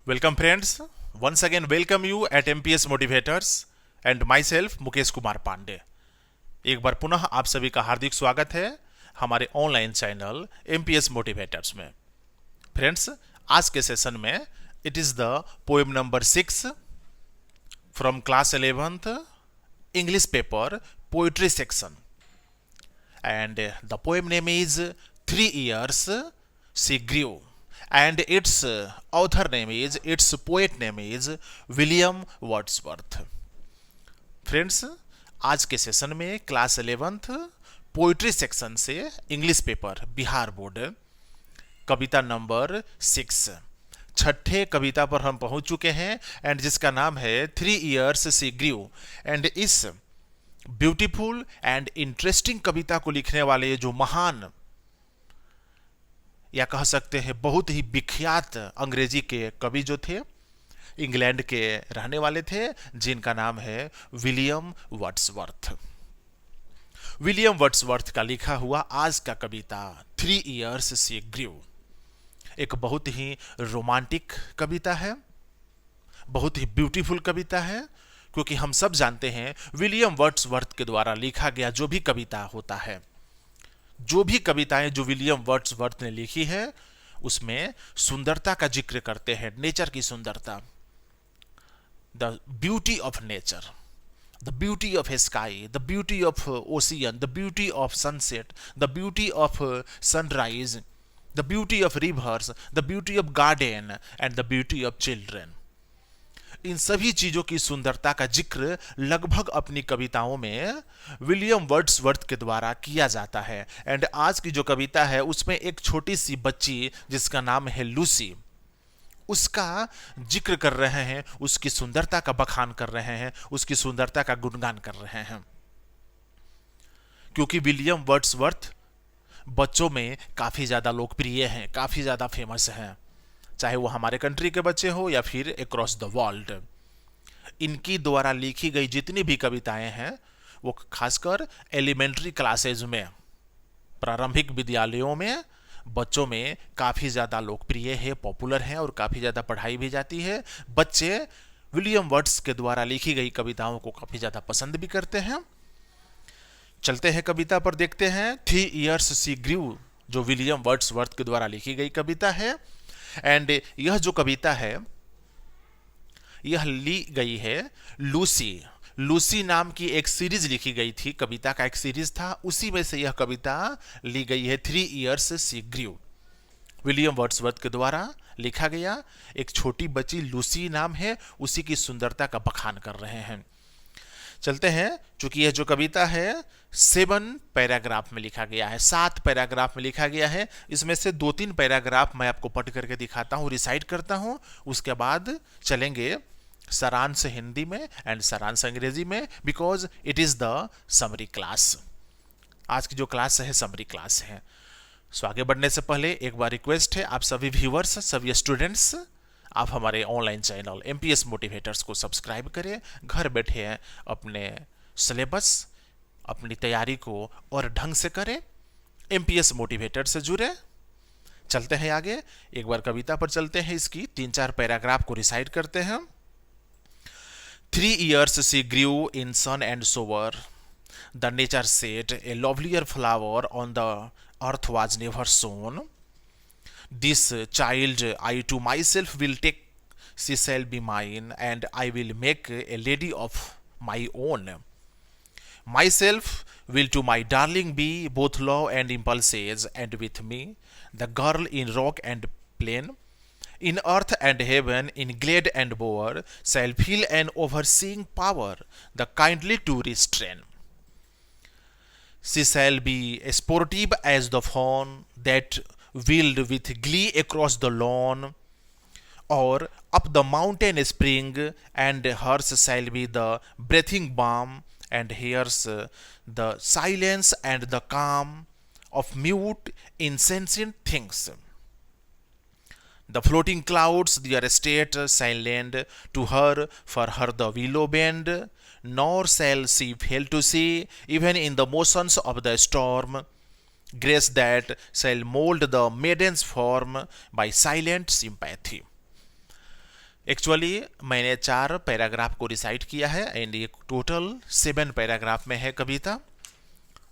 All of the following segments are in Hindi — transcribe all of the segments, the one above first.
Welcome friends, once again welcome you at MPS Motivators and myself Mukesh Kumar Pandey. एक बार पुनः आप सभी का हार्दिक स्वागत है हमारे ऑनलाइन चैनल MPS Motivators में। फ्रेंड्स, आज के सेशन में it is the poem number 6 from class 11th English paper poetry section and the poem name is 3 Years She Grew and its author name is, its poet name is William Wordsworth. Friends, आज के सेशन में क्लास 11th पोइट्री सेक्शन से इंग्लिश पेपर बिहार बोर्ड कविता नंबर 6 छठे कविता पर हम पहुंच चुके हैं एंड जिसका नाम है 3 Years She Grew। एंड इस ब्यूटीफुल एंड इंटरेस्टिंग कविता को लिखने वाले जो महान या कह सकते हैं बहुत ही विख्यात अंग्रेजी के कवि जो थे, इंग्लैंड के रहने वाले थे, जिनका नाम है विलियम वर्ड्सवर्थ। विलियम वर्ड्सवर्थ का लिखा हुआ आज का कविता 3 Years She Grew एक बहुत ही रोमांटिक कविता है, बहुत ही ब्यूटीफुल कविता है, क्योंकि हम सब जानते हैं विलियम वर्ड्सवर्थ के द्वारा लिखा गया जो भी कविता होता है, जो भी कविताएं जो विलियम वर्ड्सवर्थ ने लिखी है उसमें सुंदरता का जिक्र करते हैं, नेचर की सुंदरता, the beauty of nature, the beauty of sky, the beauty of ocean, the beauty of sunset, the beauty of sunrise, the beauty of rivers, the beauty of garden and the beauty of children. इन सभी चीजों की सुंदरता का जिक्र लगभग अपनी कविताओं में विलियम वर्ड्सवर्थ के द्वारा किया जाता है। एंड आज की जो कविता है उसमें एक छोटी सी बच्ची जिसका नाम है लूसी, उसका जिक्र कर रहे हैं, उसकी सुंदरता का बखान कर रहे हैं, उसकी सुंदरता का गुणगान कर रहे हैं। क्योंकि विलियम वर्ड्सवर्थ बच्चों में काफी ज्यादा लोकप्रिय हैं, काफी ज्यादा फेमस हैं, चाहे वो हमारे कंट्री के बच्चे हो या फिर अक्रॉस द वर्ल्ड। इनकी द्वारा लिखी गई जितनी भी कविताएं हैं वो खासकर एलिमेंट्री क्लासेज में, प्रारंभिक विद्यालयों में बच्चों में काफ़ी ज़्यादा लोकप्रिय है, पॉपुलर है और काफ़ी ज़्यादा पढ़ाई भी जाती है। बच्चे विलियम वर्ड्स के द्वारा लिखी गई कविताओं को काफ़ी ज़्यादा पसंद भी करते हैं। चलते हैं कविता पर, देखते हैं 3 Years She Grew जो विलियम वर्ड्सवर्थ के द्वारा लिखी गई कविता है। एंड यह जो कविता है यह ली गई है लूसी नाम की एक सीरीज लिखी गई थी, कविता का एक सीरीज था, उसी में से यह कविता ली गई है 3 Years She Grew। William Wordsworth के द्वारा लिखा गया, एक छोटी बच्ची लूसी नाम है, उसी की सुंदरता का बखान कर रहे हैं। चलते हैं, चूंकि यह जो कविता है 7 पैराग्राफ में लिखा गया है, 7 पैराग्राफ में लिखा गया है। इसमें से 2-3 पैराग्राफ मैं आपको पढ़ करके दिखाता हूँ, रिसाइट करता हूँ, उसके बाद चलेंगे सारांश हिंदी में एंड सारांश अंग्रेजी में, because it is the summary class. आज की जो क्लास है समरी क्लास है। सो आगे बढ़ने से पहले एक बार रिक्वेस्ट है, आप सभी व्यूअर्स, सभी स्टूडेंट्स, आप हमारे ऑनलाइन चैनल MPS मोटिवेटर्स को सब्सक्राइब करें, घर बैठे अपने सिलेबस, अपनी तैयारी को और ढंग से करें, MPS मोटिवेटर से जुड़े। चलते हैं आगे, एक बार कविता पर चलते हैं, इसकी 3-4 पैराग्राफ को रिसाइट करते हैं। 3 Years she grew in sun and shower, the nature set a lovelier flower on the earth was never sown. This child I to myself will take, she shall be mine, and I will make a lady of my own. Myself will to my darling be both love and impulses, and with me, the girl in rock and plain, in earth and heaven, in glade and bower, shall feel an overseeing power, the kindly to restrain. She shall be sportive as the fawn that wheeled with glee across the lawn, or up the mountain spring, and hers shall be the breathing balm, and hers the silence and the calm of mute insentient things. The floating clouds their state shall lend to her, for her the willow bend, nor shall she fail to see, even in the motions of the storm, grace that shall mold the maiden's form by silent sympathy. Actually मैंने 4 पैराग्राफ को रिसाइट किया है एंड ये टोटल 7 पैराग्राफ में है कविता।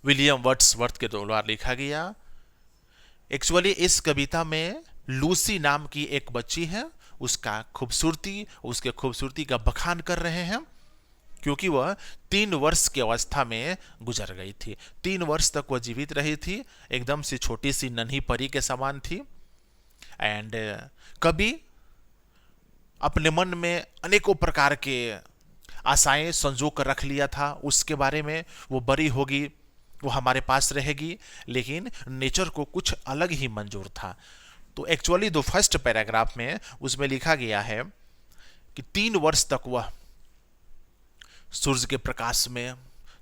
विलियम वर्ड्सवर्थ के द्वारा लिखा गया। एक्चुअली इस कविता में लूसी नाम की एक बच्ची है, उसके खूबसूरती का बखान कर रहे हैं, क्योंकि वह 3 वर्ष की अवस्था में गुजर गई थी। 3 वर्ष तक वह जीवित रही थी, एकदम से छोटी सी नन्ही परी के समान थी। एंड कभी अपने मन में अनेकों प्रकार के आशाएं संजो कर रख लिया था उसके बारे में, वो बड़ी होगी, वो हमारे पास रहेगी, लेकिन नेचर को कुछ अलग ही मंजूर था। तो एक्चुअली जो फर्स्ट पैराग्राफ में उसमें लिखा गया है कि 3 वर्ष तक वह सूरज के प्रकाश में,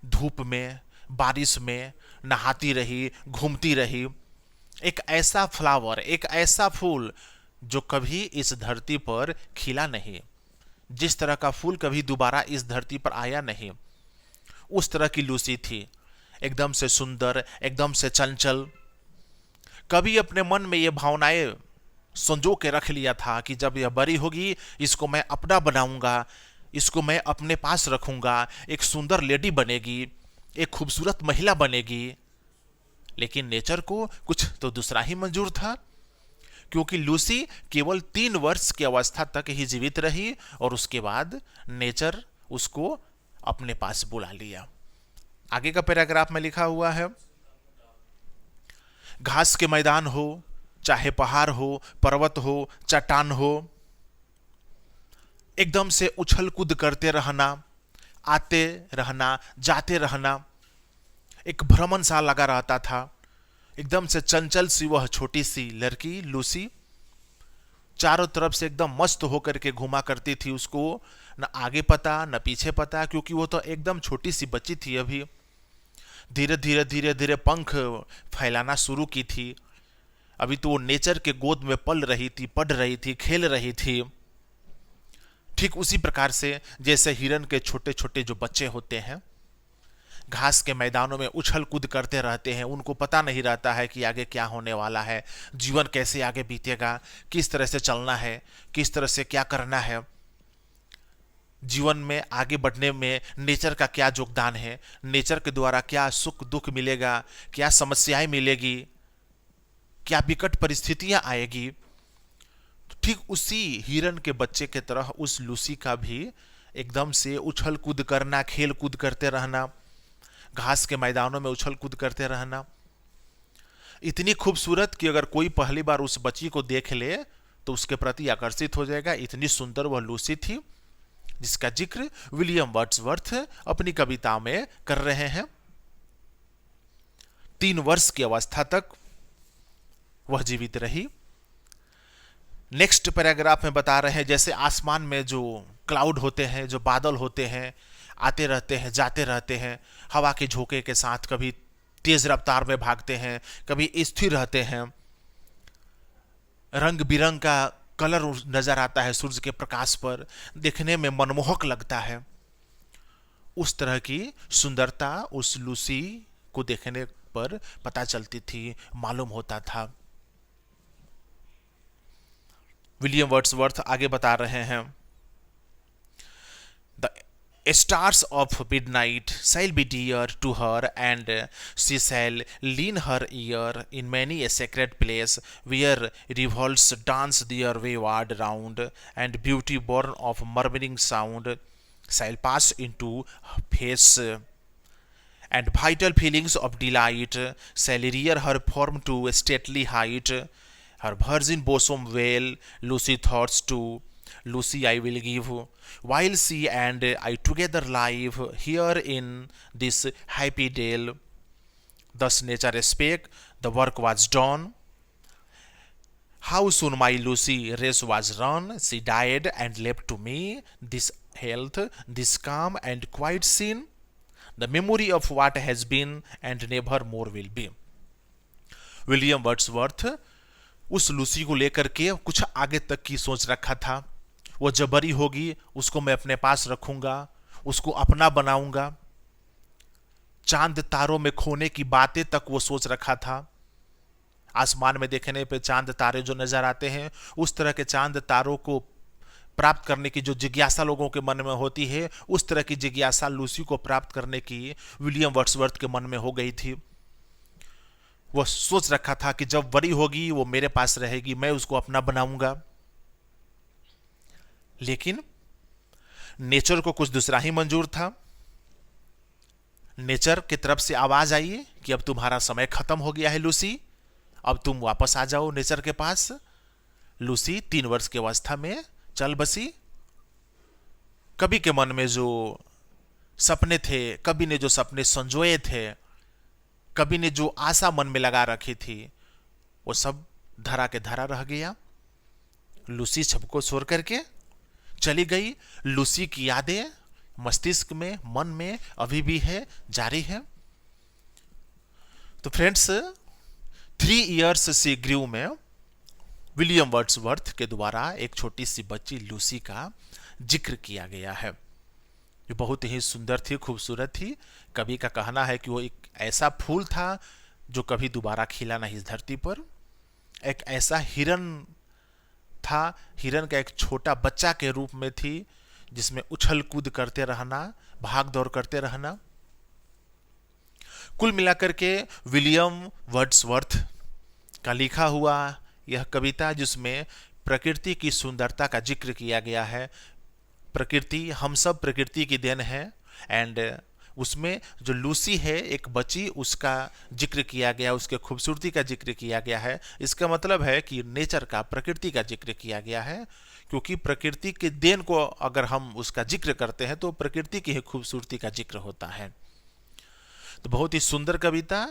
धूप में, बारिश में नहाती रही, घूमती रही। एक ऐसा फ्लावर, एक ऐसा फूल जो कभी इस धरती पर खिला नहीं, जिस तरह का फूल कभी दोबारा इस धरती पर आया नहीं, उस तरह की लूसी थी। एकदम से सुंदर, एकदम से चंचल। कभी अपने मन में ये भावनाएं संजो के रख लिया था कि जब यह बड़ी होगी इसको मैं अपना बनाऊंगा, इसको मैं अपने पास रखूंगा, एक सुंदर लेडी बनेगी, एक खूबसूरत महिला बनेगी। लेकिन नेचर को कुछ तो दूसरा ही मंजूर था, क्योंकि लूसी केवल 3 वर्ष की अवस्था तक ही जीवित रही और उसके बाद नेचर उसको अपने पास बुला लिया। आगे का पैराग्राफ में लिखा हुआ है, घास के मैदान हो, चाहे पहाड़ हो, पर्वत हो, चट्टान हो, एकदम से उछल कूद करते रहना, आते रहना, जाते रहना, एक भ्रमण सा लगा रहता था। एकदम से चंचल सी वह छोटी सी लड़की लूसी चारों तरफ से एकदम मस्त होकर के घुमा करती थी। उसको न आगे पता न पीछे पता, क्योंकि वो तो एकदम छोटी सी बच्ची थी। अभी धीरे धीरे धीरे धीरे पंख फैलाना शुरू की थी। अभी तो वो नेचर के गोद में पल रही थी, पढ़ रही थी, खेल रही थी। ठीक उसी प्रकार से जैसे हिरन के छोटे छोटे जो बच्चे होते हैं, घास के मैदानों में उछल कूद करते रहते हैं, उनको पता नहीं रहता है कि आगे क्या होने वाला है, जीवन कैसे आगे बीतेगा, किस तरह से चलना है, किस तरह से क्या करना है, जीवन में आगे बढ़ने में नेचर का क्या योगदान है, नेचर के द्वारा क्या सुख दुख मिलेगा, क्या समस्याएं मिलेगी, क्या विकट परिस्थितियां आएगी। तो ठीक उसी हिरन के बच्चे के तरह उस लूसी का भी एकदम से उछल कूद करना, खेल कूद करते रहना, घास के मैदानों में उछल कूद करते रहना। इतनी खूबसूरत कि अगर कोई पहली बार उस बच्ची को देख ले तो उसके प्रति आकर्षित हो जाएगा। इतनी सुंदर वह लूसी थी, जिसका जिक्र विलियम वर्ड्सवर्थ अपनी कविता में कर रहे हैं। 3 वर्ष की अवस्था तक वह जीवित रही। नेक्स्ट पैराग्राफ में बता रहे हैं, जैसे आसमान में जो क्लाउड होते हैं, जो बादल होते हैं, आते रहते हैं, जाते रहते हैं, हवा के झोंके के साथ कभी तेज रफ्तार में भागते हैं, कभी स्थिर रहते हैं, रंग बिरंग का कलर नजर आता है सूरज के प्रकाश पर, देखने में मनमोहक लगता है। उस तरह की सुंदरता उस लूसी को देखने पर पता चलती थी, मालूम होता था। विलियम वर्ड्सवर्थ आगे बता रहे हैं, The stars of midnight shall be dear to her, and she shall lean her ear in many a sacred place, where revolts dance their wayward round, and beauty born of murmuring sound shall pass into her face, and vital feelings of delight shall rear her form to stately height. Her virgin bosom veil Lucy thoughts to Lucy I will give, while she and I together live here in this happy dale. Thus nature spake, the work was done. How soon my Lucy race was run, she died and left to me this health, this calm and quiet scene, the memory of what has been and never more will be. William Wordsworth उस लूसी को लेकर के कुछ आगे तक की सोच रखा था। वो जब बड़ी होगी उसको मैं अपने पास रखूंगा, उसको अपना बनाऊंगा। चांद तारों में खोने की बातें तक वो सोच रखा था। आसमान में देखने पे चांद तारे जो नजर आते हैं, उस तरह के चांद तारों को प्राप्त करने की जो जिज्ञासा लोगों के मन में होती है, उस तरह की जिज्ञासा लूसी को प्राप्त करने की विलियम वर्ड्सवर्थ के मन में हो गई थी। वो सोच रखा था कि जब बड़ी होगी वो मेरे पास रहेगी, मैं उसको अपना बनाऊंगा। लेकिन नेचर को कुछ दूसरा ही मंजूर था। नेचर की तरफ से आवाज आई कि अब तुम्हारा समय खत्म हो गया है लूसी, अब तुम वापस आ जाओ नेचर के पास। लूसी 3 वर्ष की अवस्था में चल बसी। कभी के मन में जो सपने थे, कभी ने जो सपने संजोए थे, कभी ने जो आशा मन में लगा रखी थी, वो सब धरा के धरा रह गया। लूसी सबको छोड़ करके चली गई। लूसी की यादें मस्तिष्क में, मन में अभी भी है, जारी है। तो फ्रेंड्स, 3 इयर्स सी ग्रीव में विलियम वर्ड्सवर्थ के द्वारा एक छोटी सी बच्ची लूसी का जिक्र किया गया है। ये बहुत ही सुंदर थी, खूबसूरत थी। कवि का कहना है कि वो एक ऐसा फूल था जो कभी दोबारा खिला नहीं इस धरती पर। एक ऐसा हिरन था, हिरन का एक छोटा बच्चा के रूप में थी, जिसमें उछल कूद करते रहना, भाग दौड़ करते रहना। कुल मिलाकर के विलियम वर्ड्सवर्थ का लिखा हुआ यह कविता, जिसमें प्रकृति की सुंदरता का जिक्र किया गया है। प्रकृति, हम सब प्रकृति की देन है। एंड उसमें जो लूसी है एक बच्ची, उसका जिक्र किया गया, उसके खूबसूरती का जिक्र किया गया है। इसका मतलब है कि नेचर का, प्रकृति का जिक्र किया गया है, क्योंकि प्रकृति के देन को अगर हम उसका जिक्र करते हैं तो प्रकृति की ही खूबसूरती का जिक्र होता है। तो बहुत ही सुंदर कविता,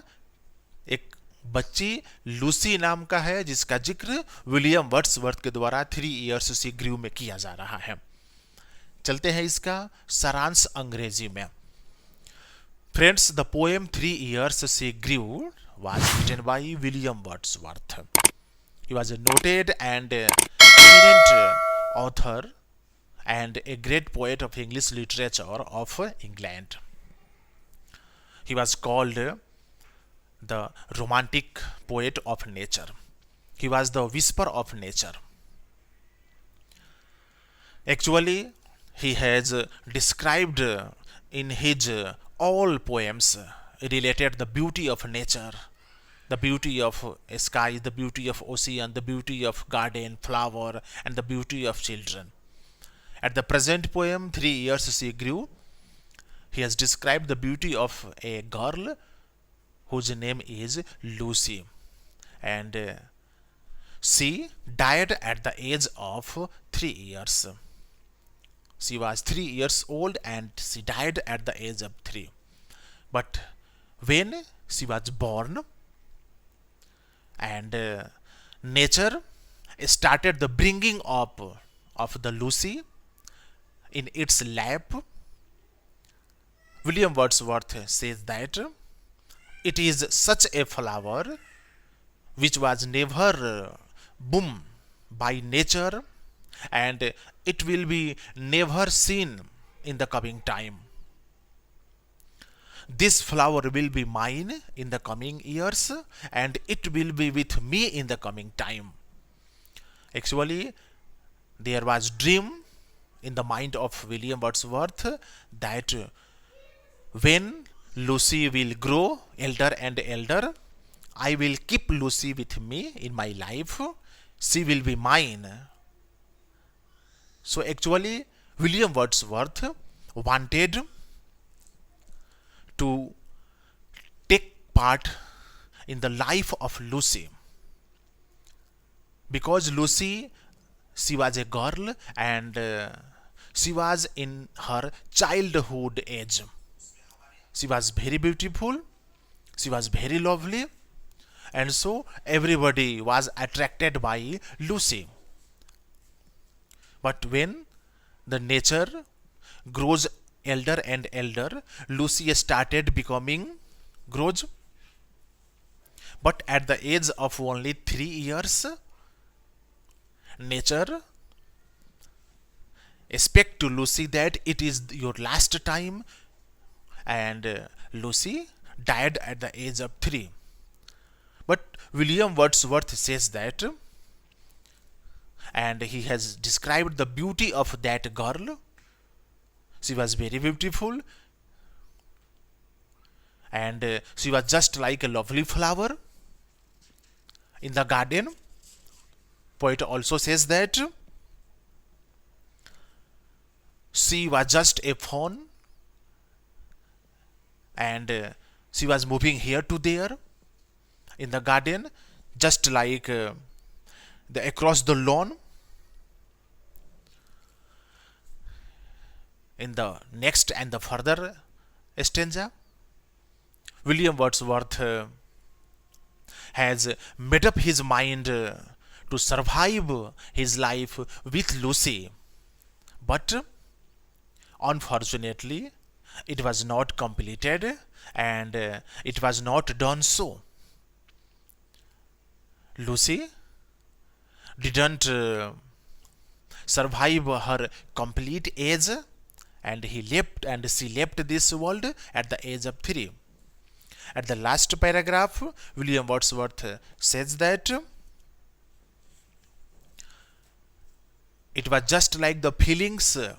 एक बच्ची लूसी नाम का है, जिसका जिक्र विलियम वर्ड्सवर्थ के द्वारा 3 इयर्स सी ग्रीव में किया जा रहा है। चलते हैं इसका सारांश अंग्रेजी में। Friends, the poem 3 years she grew was written by William Wordsworth. He was a noted and eminent author and a great poet of English literature of England. He was called the romantic poet of nature. He was the whisper of nature. Actually, he has described in his all poems related the beauty of nature, the beauty of sky, the beauty of ocean, the beauty of garden, flower, and the beauty of children. At the present poem, 3 Years She Grew, he has described the beauty of a girl whose name is Lucy. And she died at the age of 3 years. She was 3 years old and she died at the age of 3. But when she was born and nature started the bringing up of the Lucy in its lap, William Wordsworth says that it is such a flower which was never boomed by nature, and it will be never seen in the coming time. This flower will be mine in the coming years, and it will be with me in the coming time. Actually, there was dream in the mind of William Wordsworth that when Lucy will grow elder and elder, I will keep Lucy with me in my life. She will be mine. So actually, William Wordsworth wanted to take part in the life of Lucy, because Lucy, she was a girl and she was in her childhood age. She was very beautiful, she was very lovely, and so everybody was attracted by Lucy. But when the nature grows elder and elder, Lucy started becoming grows. But at the age of only 3 years, nature expect to Lucy that it is your last time, and Lucy died at the age of 3. But William Wordsworth says that and he has described the beauty of that girl. She was very beautiful, and she was just like a lovely flower in the garden. Poet also says that she was just a fawn, and she was moving here to there in the garden, just like across the lawn. In the next and the further stanza, William Wordsworth has made up his mind to survive his life with Lucy, but unfortunately, it was not completed, and it was not done so. Lucy didn't survive her complete age, and she left this world at the age of 3. At the last paragraph, William Wordsworth says that it was just like the feelings to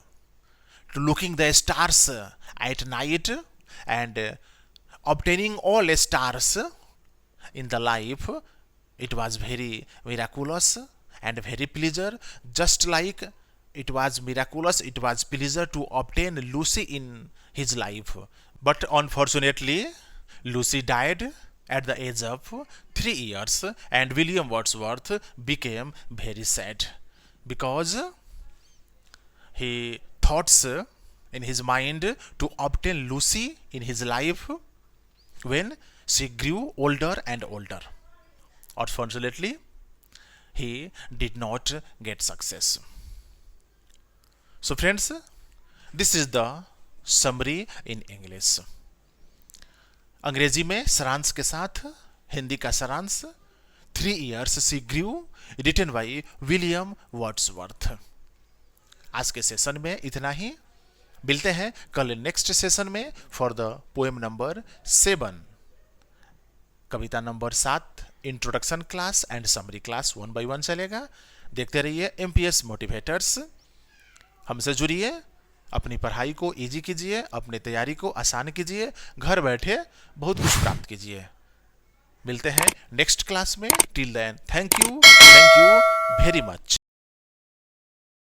looking the stars at night, and obtaining all stars in the life. It was very miraculous and very pleasure, just like it was miraculous, it was pleasure to obtain Lucy in his life. But unfortunately, Lucy died at the age of 3 years, and William Wordsworth became very sad because he thoughts in his mind to obtain Lucy in his life when she grew older and older. Unfortunately, he did not get success. So friends, this is the summary in English. अंग्रेजी में सारांश के साथ हिंदी का सारांश 3 years she grew, written by William Wordsworth. आज के सेशन में इतना ही। मिलते हैं कल नेक्स्ट सेशन में for the poem number 7, Kavita number 7, introduction class and summary class 1 by 1 चलेगा। देखते रहिए एमपीएस मोटिवेटर्स। हमसे जुड़िए, अपनी पढ़ाई को इजी कीजिए, अपनी तैयारी को आसान कीजिए, घर बैठे बहुत कुछ प्राप्त कीजिए। मिलते हैं नेक्स्ट क्लास में। Till then, thank you very much.